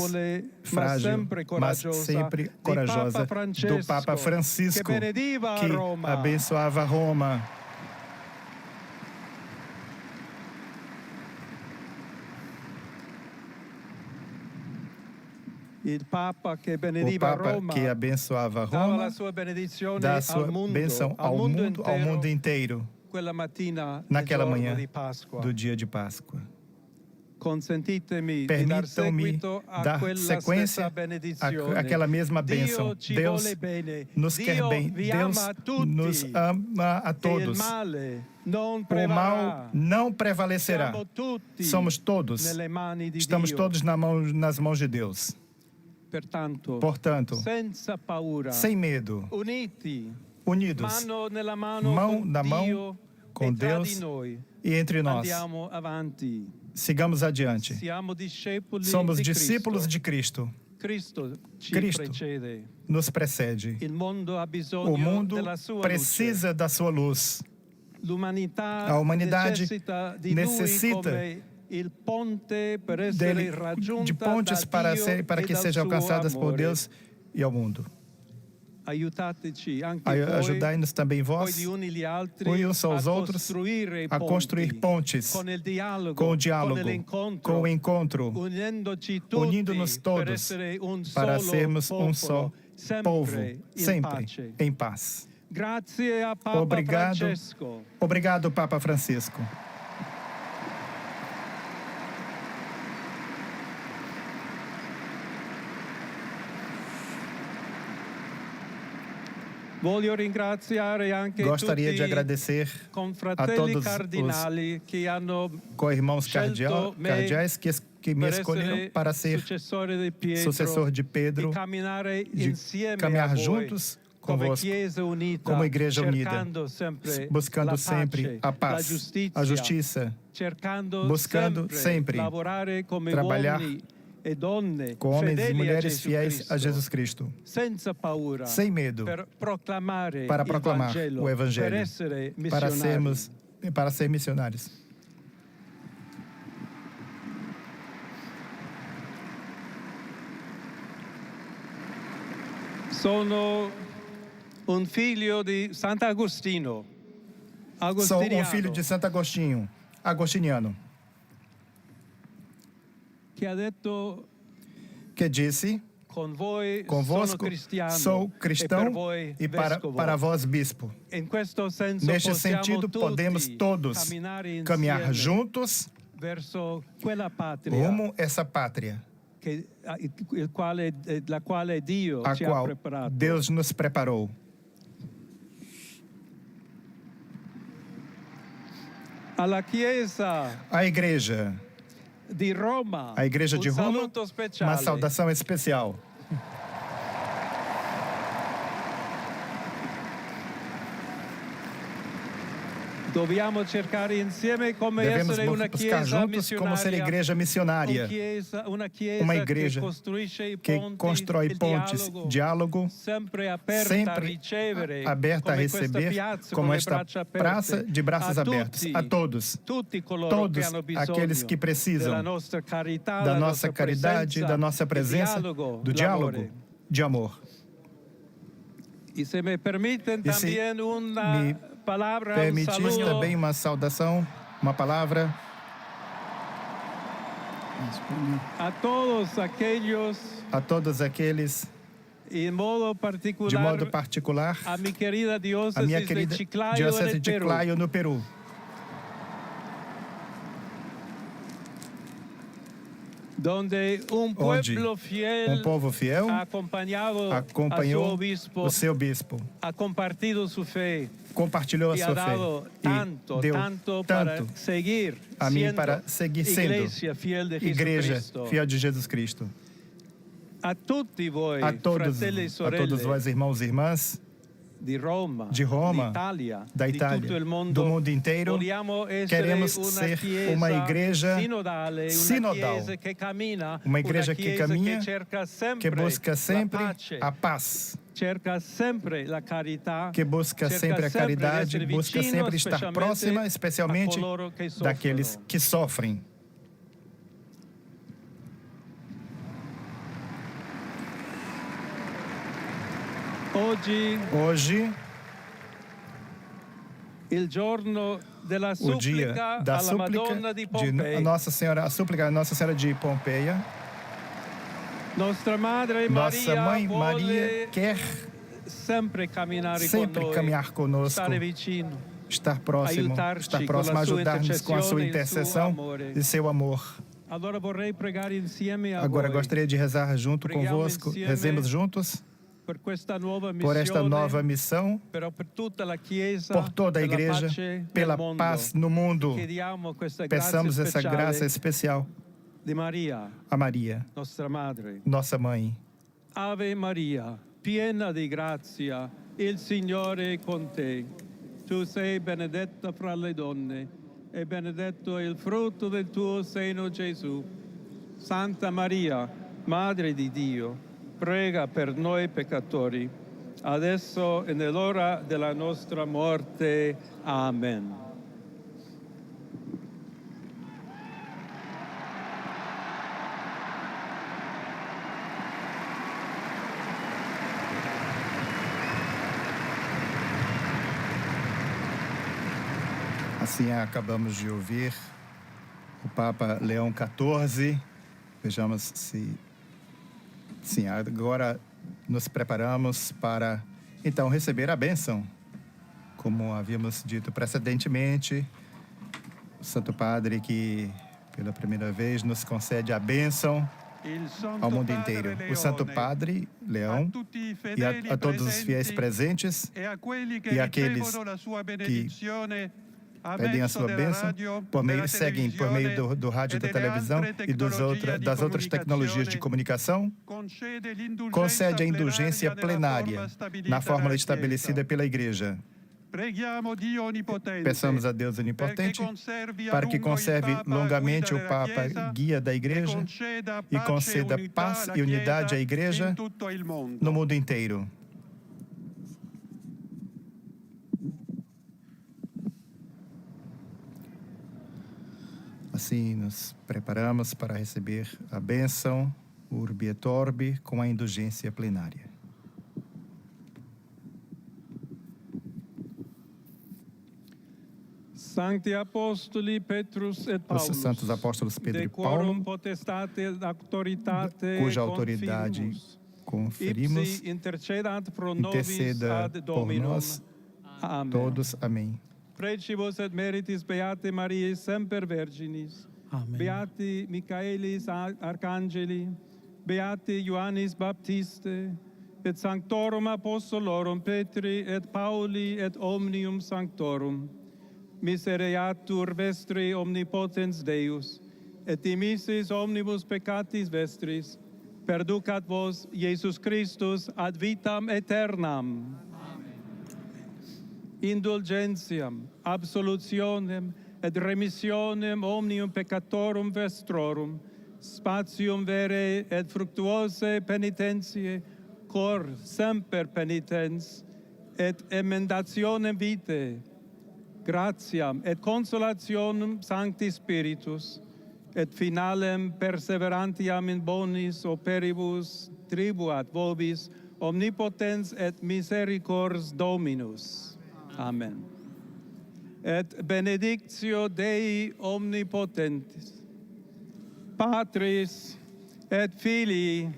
frágil, mas sempre corajosa do Papa Francisco, que abençoava Roma. O Papa que abençoava Roma dá a sua bênção ao mundo inteiro. Naquela manhã do dia de Páscoa. Permitam-me dar sequência àquela mesma bênção. Deus nos quer bem. Deus nos ama a todos. O mal não prevalecerá. Somos todos. Estamos todos nas mãos de Deus. Portanto, sem medo, unidos, mão na mão com Deus e entre nós. Sigamos adiante. Somos discípulos de Cristo. Cristo nos precede. O mundo precisa da sua luz. A humanidade necessita de pontes para que sejam alcançadas por Deus e ao mundo. Ajudai-nos também vós, uns aos outros, a construir pontes com o diálogo, com o encontro, unindo-nos todos para sermos um só povo, sempre em paz. Grazie a Papa Obrigado. Francesco. Obrigado, Papa Francisco. Voglio ringraziare anche Gostaria tutti de agradecer a confratelli todos cardinali che hanno os co-irmãos scelto me cardeais que me per escolheram essere para ser sucessor de Pedro, e camminare de insieme a caminhar voi juntos come convosco, Chiesa unita, como Igreja Unida, cercando sempre buscando la sempre pace, a la paz, giustizia, a justiça, buscando sempre lavorare come trabalhar uomini e donne com homens e fedeli mulheres a fiéis a Jesus Cristo, senza paura, sem medo, per proclamare para proclamar il Vangelo, o Evangelho, per essere para ser missionários. Sono un figlio di Sant'Agostino. Sou filho de Santo Agostinho, agostiniano, che ha detto que disse: convosco sou cristão e para vós bispo. Neste sentido, podemos todos caminhar juntos rumo essa pátria, la quale Dio a ci ha qual preparato. Deus nos preparou. Alla Chiesa A Igreja di Roma, A Igreja de Roma, saluto speciale. uma saudação especial. Dobbiamo cercare insieme come Devemos essere una buscar Chiesa juntos como ser igreja missionária, una uma chiesa igreja che costruisce i que ponti, constrói il pontes, diálogo, sempre aperta a sempre ricevere, aberta a come questa receber, piazza, como con le esta braccia aperte, praça de braços a abertos, tutti, a todos, tutti coloro todos che hanno bisogno aqueles que precisam della nostra carità, da la nossa nostra caridade, presenza, da nossa presença, do diálogo, l'amore. de amor. E se me permiten E se también una me palabra, un permitis saludo também uma saudação, uma palavra a todos aquellos, a todos aqueles, en modo de particular, modo particular, a mi querida a diócesis minha de querida Chiclayo, diocese en el de Perú, Chiclayo, no Peru, donde un onde pueblo fiel povo fiel ha acompañado a su acompanhou obispo, o seu bispo, ha compartido su fe compartilhou a y ha sua dado fé tanto, e deu tanto para tanto seguir a mim siendo para seguir sendo iglesia fiel de igreja Jesucristo. fiel de Jesus Cristo. A tutti voi, A todos fratelli e sorelle, vós, irmãos e irmãs de Roma, da di Itália, tutto il mondo, do mundo inteiro, vogliamo essere queremos una ser chiesa uma igreja sinodale, sinodal, una chiesa che cammina, uma igreja que caminha, che cerca sempre que busca sempre la pace, a paz, cerca sempre la carità, que busca cerca sempre a caridade, essere busca vicino, sempre estar próxima, especialmente a coloro che soffrono. daqueles que sofrem. Hoje, il giorno della o dia supplica da alla Madonna súplica di de Pompei. Nossa Senhora, a súplica a Nossa Senhora de Pompeia. Nossa Mãe Maria quer sempre caminhar conosco, stare vicino, estar próximo, ajudar-nos com a sua intercessão e seu amor. Agora gostaria de rezar junto convosco, rezemos juntos por esta nova missão, por toda a Igreja, pela paz no mundo. Peçamos essa graça especial a Maria, nossa Mãe. Ave Maria, piena di grazia, il Signore è con te. Tu sei benedetta fra le donne e benedetto è il frutto del tuo seno, Gesù. Santa Maria, Madre di Dio, prega per noi peccatori, adesso e nell'ora della nostra morte. Amen. Assim acabamos de ouvir o Papa Leão XIV. Vejamos se... Sim, agora nos preparamos para, então, receber a bênção como havíamos dito precedentemente, o Santo Padre que, pela primeira vez, nos concede a bênção ao mundo inteiro. O Santo Padre Leão e a todos os fiéis presentes e aqueles que pedem a sua bênção, seguem por meio do rádio, da televisão e das outras tecnologias de comunicação, concede a indulgência plenária na fórmula estabelecida pela Igreja. Peçamos a Deus Onipotente para que conserve longamente o Papa guia da Igreja e conceda paz e unidade à Igreja no mundo inteiro. Assim, nos preparamos para receber a bênção Urbi et Orbi com a indulgência plenária. Sancti Apostoli Petrus et Paulus, os santos apóstolos Pedro e Paulo, cuja autoridade conferimos, interceda por nós todos. Amém. Precibus et meritis Beate Mariae semper Virginis, Amen. Beati Michaelis Arcangeli, Beati Ioannis Baptiste, et Sanctorum Apostolorum Petri et Pauli et omnium Sanctorum, misereatur vestri omnipotens Deus, et dimissis omnibus peccatis vestris, perducat vos Iesus Christus ad vitam aeternam. Indulgentiam, absolutionem et remissionem omnium peccatorum vestrorum, spatium vere et fructuose penitentiae, cor semper penitens, et emendationem vitae, gratiam et consolationem Sancti Spiritus, et finalem perseverantiam in bonis operibus tribuat vobis omnipotens et misericors Dominus. Amen. Et benedictio Dei omnipotentis, Patris et Filii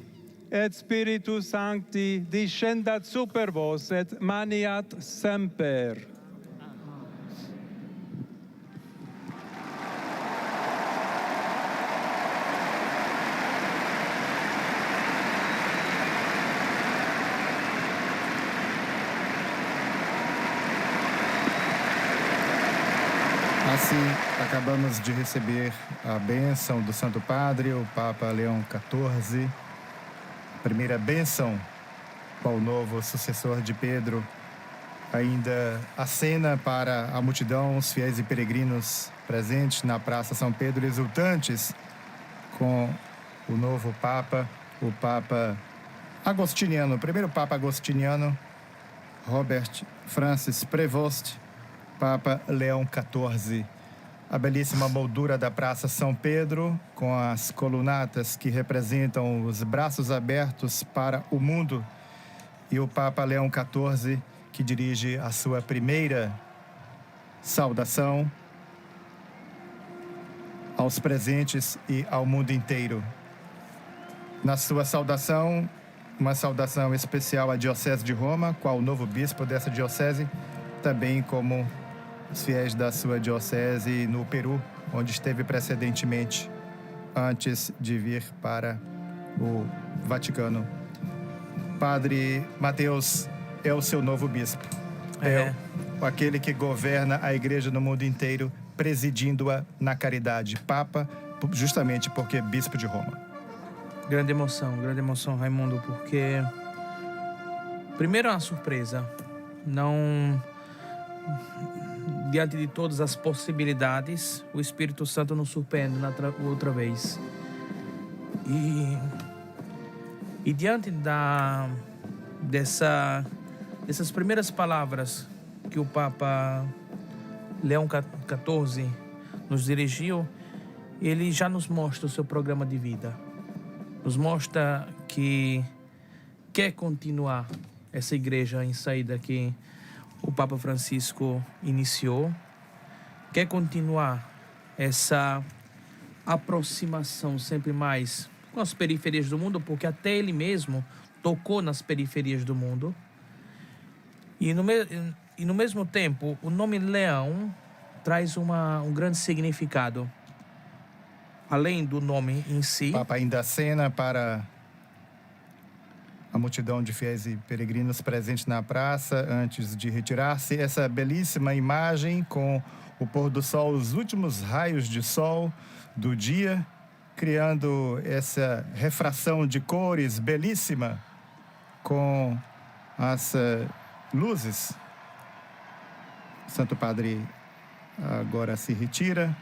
et Spiritus Sancti descendat super vos et maniat semper. Assim, acabamos de receber a bênção do Santo Padre, o Papa Leão XIV, a primeira bênção ao novo sucessor de Pedro. Ainda acena para a multidão, os fiéis e peregrinos presentes na Praça São Pedro, exultantes com o novo Papa, o Papa Agostiniano, o primeiro Papa Agostiniano, Robert Francis Prevost, Papa Leão XIV. A belíssima moldura da Praça São Pedro, com as colunatas que representam os braços abertos para o mundo, e o Papa Leão XIV, que dirige a sua primeira saudação aos presentes e ao mundo inteiro. Na sua saudação, uma saudação especial à Diocese de Roma, qual o novo bispo dessa diocese, também como os fiéis da sua diocese no Peru, onde esteve precedentemente, antes de vir para o Vaticano. Padre Mateus é o seu novo bispo. É aquele que governa a igreja no mundo inteiro, presidindo-a na caridade. Papa, justamente porque é bispo de Roma. Grande emoção, Raimundo, porque primeiro é uma surpresa. Não... Diante de todas as possibilidades, o Espírito Santo nos surpreende outra vez. E diante dessas primeiras palavras que o Papa Leão XIV nos dirigiu, ele já nos mostra o seu programa de vida. Nos mostra que quer continuar essa igreja em saída que o Papa Francisco iniciou, quer continuar essa aproximação sempre mais com as periferias do mundo, porque até ele mesmo tocou nas periferias do mundo. E E no mesmo tempo, o nome leão traz um grande significado. Além do nome em si. O Papa ainda acena para a multidão de fiéis e peregrinos presentes na praça antes de retirar-se. Essa belíssima imagem com o pôr do sol, os últimos raios de sol do dia, criando essa refração de cores belíssima com as luzes. O Santo Padre agora se retira.